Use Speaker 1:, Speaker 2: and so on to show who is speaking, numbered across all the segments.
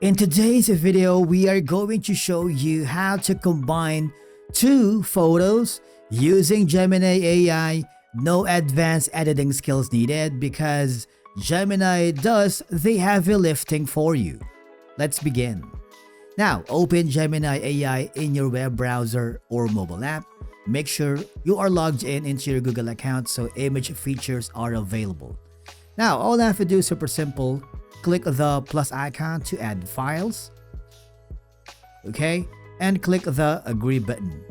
Speaker 1: In today's video, we are going to show you how to combine two photos using Gemini AI. No advanced editing skills needed because Gemini does the heavy lifting for you. Let's begin. Now, open Gemini AI in your web browser or mobile app. Make sure you are logged in into your Google account so image features are available. Now, all I have to do is super simple. Click the plus icon to add files. Okay, and click the agree button.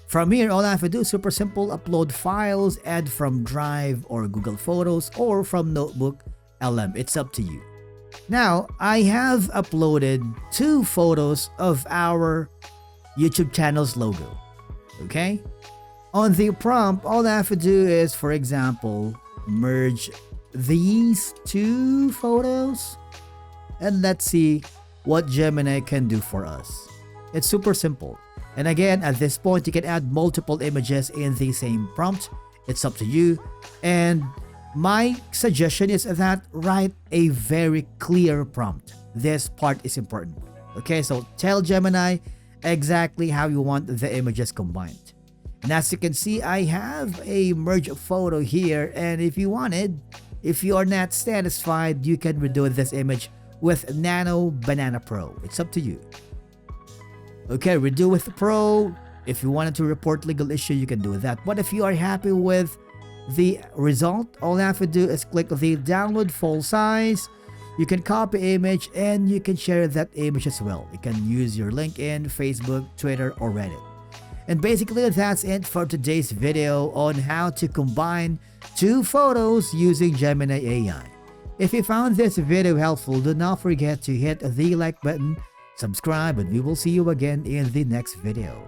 Speaker 1: From here, all I have to do is super simple. Upload files, add from Drive or Google Photos or from Notebook LM. It's up to you. Now, I have uploaded two photos of our YouTube channel's logo. Okay? On the prompt, all I have to do is, for example, merge these two photos and let's see what Gemini can do for us. It's super simple. And again, at this point, you can add multiple images in the same prompt. It's up to you. And my suggestion is that write a very clear prompt. This part is important. Okay, so tell Gemini exactly how you want the images combined. And as you can see, I have a merge photo here. And if you are not satisfied, you can redo this image with Nano Banana Pro. It's up to you. Okay, redo with Pro. If you wanted to report legal issue, you can do that. But if you are happy with the result, all you have to do is click the download full size. You can copy image and you can share that image as well. You can use your LinkedIn, Facebook, Twitter, or Reddit. And basically, that's it for today's video on how to combine two photos using Gemini AI. If you found this video helpful, do not forget to hit the like button, subscribe, and we will see you again in the next video.